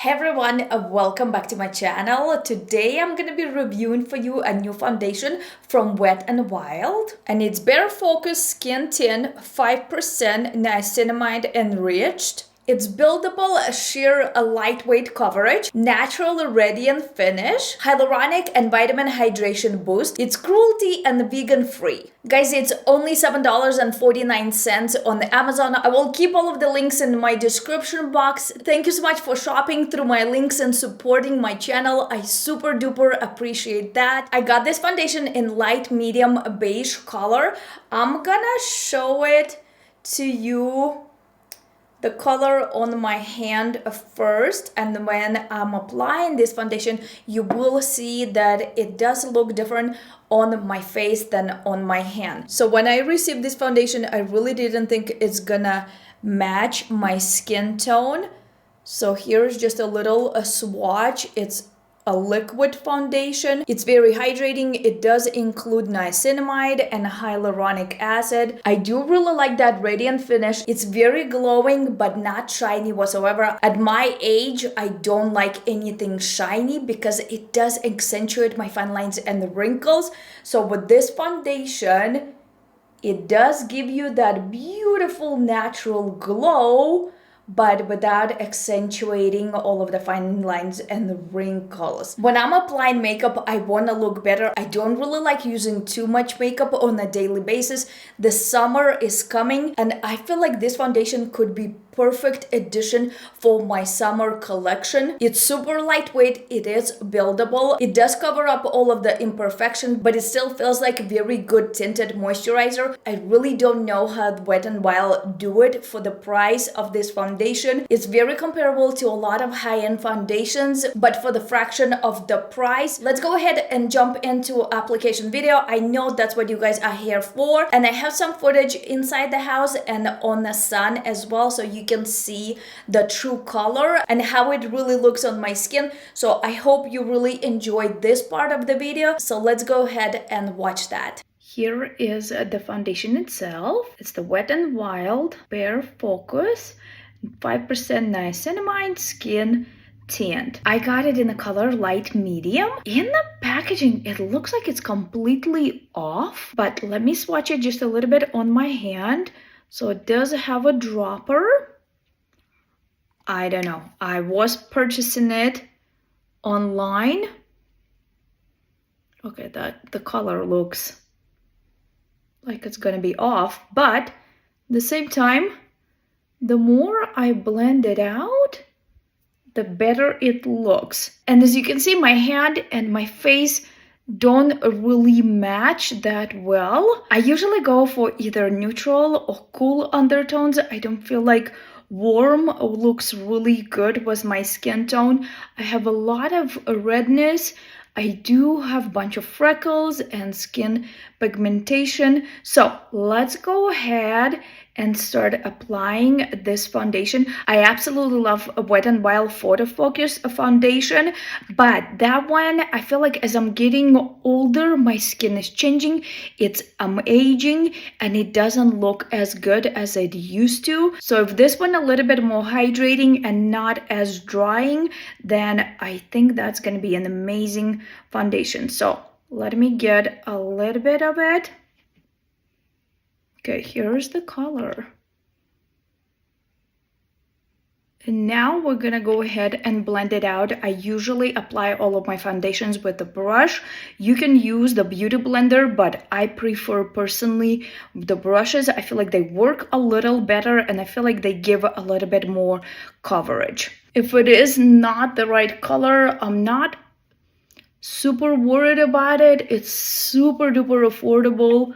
Hey everyone, welcome back to my channel. Today I'm gonna be reviewing for you a new foundation from Wet n Wild, and it's Bare Focus Skin Tint 5% Niacinamide Enriched. It's buildable, sheer, lightweight coverage, natural radiant finish, hyaluronic and vitamin hydration boost. It's cruelty and vegan free. Guys, it's only $7.49 on Amazon. I will keep all of the links in my description box. Thank you so much for shopping through my links and supporting my channel. I super duper appreciate that. I got this foundation in light medium beige color. I'm gonna show it to you, the color on my hand first, and when I'm applying this foundation you will see that it does look different on my face than on my hand. So when I received this foundation I really didn't think it's gonna match my skin tone. So here's just a little swatch. It's a liquid foundation. It's very hydrating. It does include niacinamide and hyaluronic acid. I do really like that radiant finish. It's very glowing but not shiny whatsoever. At my age, I don't like anything shiny because it does accentuate my fine lines and the wrinkles. So with this foundation, it does give you that beautiful natural glow, but without accentuating all of the fine lines and the wrinkles. When I'm applying makeup, I want to look better. I don't really like using too much makeup on a daily basis. The summer is coming and I feel like this foundation could be perfect addition for my summer collection. It's super lightweight, it is buildable, it does cover up all of the imperfection, but it still feels like a very good tinted moisturizer. I really don't know how Wet n Wild do it for the price of this foundation. It's very comparable to a lot of high-end foundations, but for the fraction of the price. Let's go ahead and jump into application video. I know that's what you guys are here for, and I have some footage inside the house and on the sun as well, so you can see the true color and how it really looks on my skin. So I hope you really enjoyed this part of the video. So let's go ahead and watch that. Here is the foundation itself. It's the Wet n Wild Bare Focus 5% Niacinamide Skin Tint. I got it in the color light medium. In the packaging, it looks like it's completely off, but let me swatch it just a little bit on my hand. So it does have a dropper. I don't know. I was purchasing it online. Okay, the color looks like it's gonna be off, but at the same time, the more I blend it out, the better it looks. And as you can see, my hand and my face don't really match that well. I usually go for either neutral or cool undertones. I don't feel like warm looks really good with my skin tone. I have a lot of redness. I do have a bunch of freckles and skin pigmentation. So let's go ahead and start applying this foundation. I absolutely love a Wet n Wild Photo Focus foundation, but that one, I feel like as I'm getting older, my skin is changing. I'm aging and it doesn't look as good as it used to. So if this one a little bit more hydrating and not as drying, then I think that's going to be an amazing foundation. So let me get a little bit of it. Okay, here's the color. And now we're gonna go ahead and blend it out. I usually apply all of my foundations with a brush. You can use the beauty blender, but I prefer personally the brushes. I feel like they work a little better and I feel like they give a little bit more coverage. If it is not the right color, I'm not super worried about it. It's super duper affordable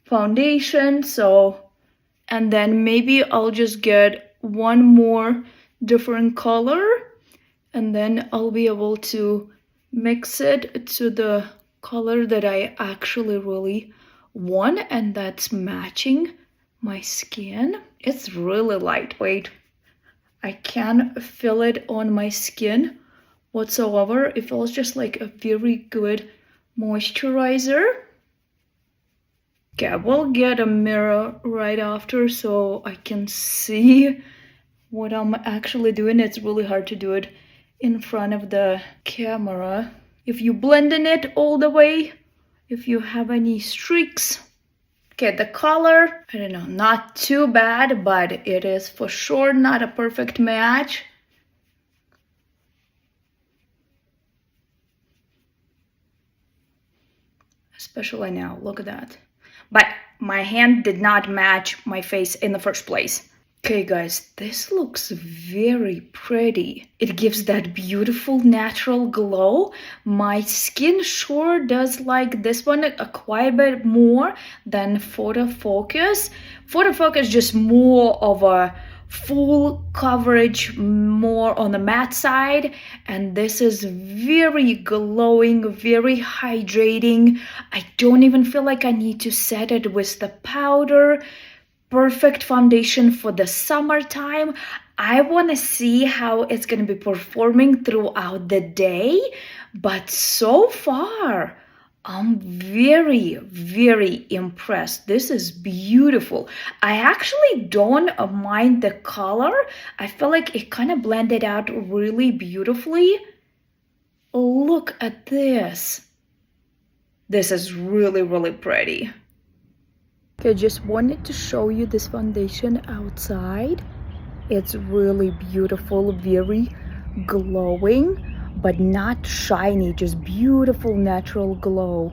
foundation. So, and then maybe I'll just get one more different color and then I'll be able to mix it to the color that I actually really want, and that's matching my skin. It's really lightweight. I can feel it on my skin whatsoever. It feels just like a very good moisturizer. Okay, I will get a mirror right after so I can see what I'm actually doing. It's really hard to do it in front of the camera. If you blend in it all the way, if you have any streaks. Okay, the color, I don't know, not too bad, but it is for sure not a perfect match. Especially now, look at that. But my hand did not match my face in the first place. Okay guys, this looks very pretty. It gives that beautiful natural glow. My skin sure does like this one quite a bit more than Photo Focus. Photo Focus just more of a full coverage, more on the matte side, and this is very glowing, very hydrating. I don't even feel like I need to set it with the powder. Perfect foundation for the summertime. I want to see how it's going to be performing throughout the day, but so far I'm very, very impressed. This is beautiful. I actually don't mind the color. I feel like it kind of blended out really beautifully. Look at this. This is really, really pretty. Okay, just wanted to show you this foundation outside. It's really beautiful, very glowing, but not shiny, just beautiful natural glow.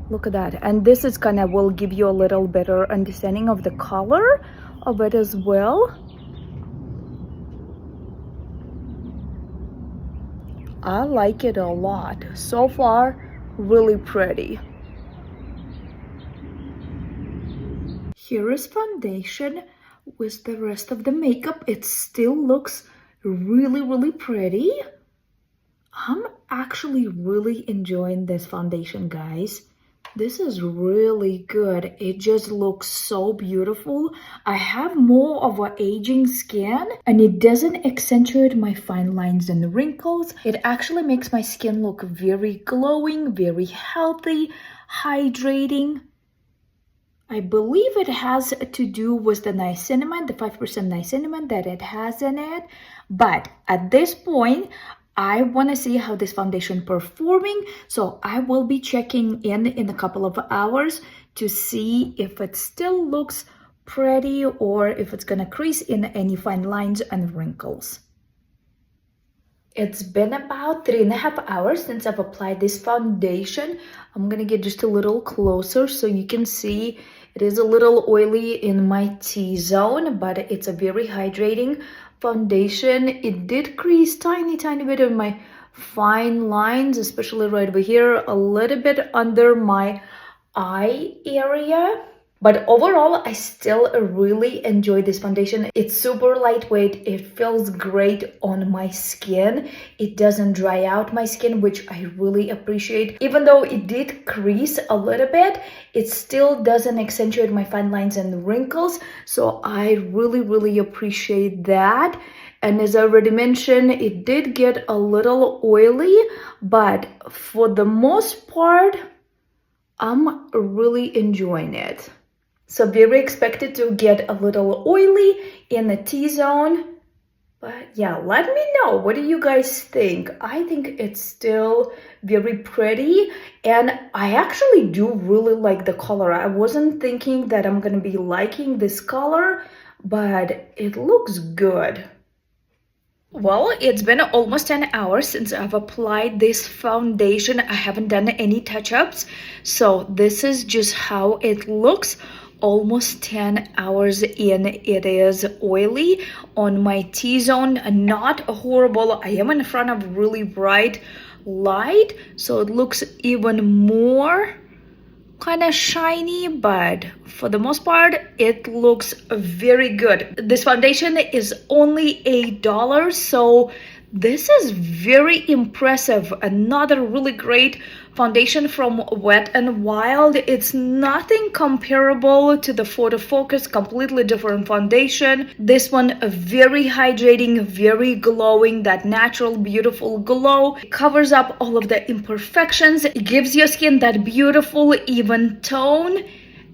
Look at that. And this is kind of will give you a little better understanding of the color of it as well. I like it a lot. So far, really pretty. Here is foundation with the rest of the makeup. It still looks really, really pretty. I'm actually really enjoying this foundation, guys. This is really good. It just looks so beautiful. I have more of an aging skin and it doesn't accentuate my fine lines and wrinkles. It actually makes my skin look very glowing, very healthy, hydrating. I believe it has to do with the niacinamide, the 5% niacinamide that it has in it. But at this point, I want to see how this foundation performing. So I will be checking in a couple of hours to see if it still looks pretty or if it's going to crease in any fine lines and wrinkles. It's been about 3.5 hours since I've applied this foundation. I'm going to get just a little closer so you can see it is a little oily in my T-zone, but it's a very hydrating foundation. It did crease tiny bit of my fine lines, especially right over here, a little bit under my eye area. But overall, I still really enjoy this foundation. It's super lightweight. It feels great on my skin. It doesn't dry out my skin, which I really appreciate. Even though it did crease a little bit, it still doesn't accentuate my fine lines and wrinkles. So I really appreciate that. And as I already mentioned, it did get a little oily, but for the most part, I'm really enjoying it. So very expected to get a little oily in the T-zone. But yeah, let me know. What do you guys think? I think it's still very pretty. And I actually do really like the color. I wasn't thinking that I'm going to be liking this color, but it looks good. Well, it's been almost an hour since I've applied this foundation. I haven't done any touch-ups. So this is just how it looks. Almost 10 hours in, it is oily on my T-zone. Not horrible. I am in front of really bright light, so it looks even more kind of shiny, but for the most part, it looks very good. This foundation is only $8, so this is very impressive. Another really great foundation from Wet n Wild. It's nothing comparable to the Photo Focus, completely different foundation. This one very hydrating, very glowing, that natural beautiful glow. It covers up all of the imperfections. It gives your skin that beautiful even tone.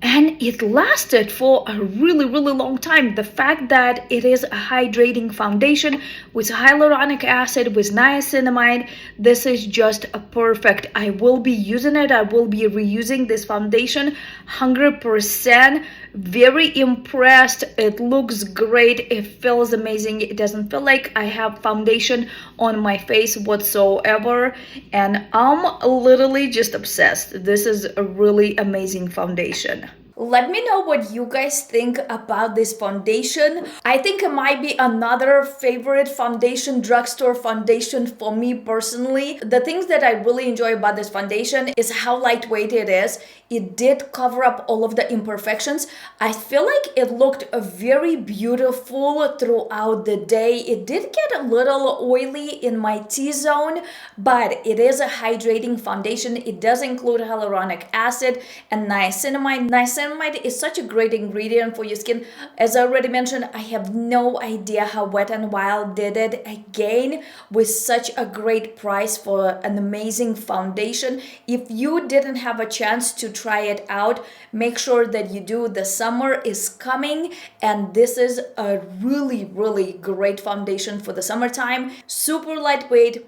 and it lasted for a really long time. The fact that it is a hydrating foundation with hyaluronic acid, with niacinamide, this is just a perfect. I will be using it. I will be reusing this foundation 100%. Very impressed. It looks great. It feels amazing. It doesn't feel like I have foundation on my face whatsoever, and I'm literally just obsessed. This is a really amazing foundation. Let me know what you guys think about this foundation. I think it might be another favorite foundation, drugstore foundation for me personally. The things that I really enjoy about this foundation is how lightweight it is. It did cover up all of the imperfections. I feel like it looked very beautiful throughout the day. It did get a little oily in my T-zone, but it is a hydrating foundation. It does include hyaluronic acid and niacinamide. Niacinamide is such a great ingredient for your skin. As I already mentioned, I have no idea how Wet n Wild did it again with such a great price for an amazing foundation. If you didn't have a chance to try it out, make sure that you do. The summer is coming, and this is a really great foundation for the summertime. Super lightweight,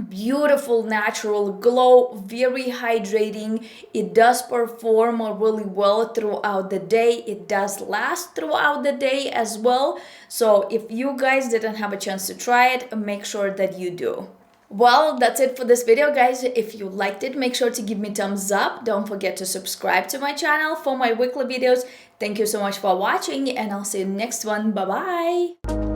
beautiful natural glow, very hydrating. It does perform really well throughout the day. It does last throughout the day as well. So if you guys didn't have a chance to try it, make sure that you do. Well, that's it for this video, guys. If you liked it, make sure to give me a thumbs up. Don't forget to subscribe to my channel for my weekly videos. Thank you so much for watching, and I'll see you next one. Bye bye.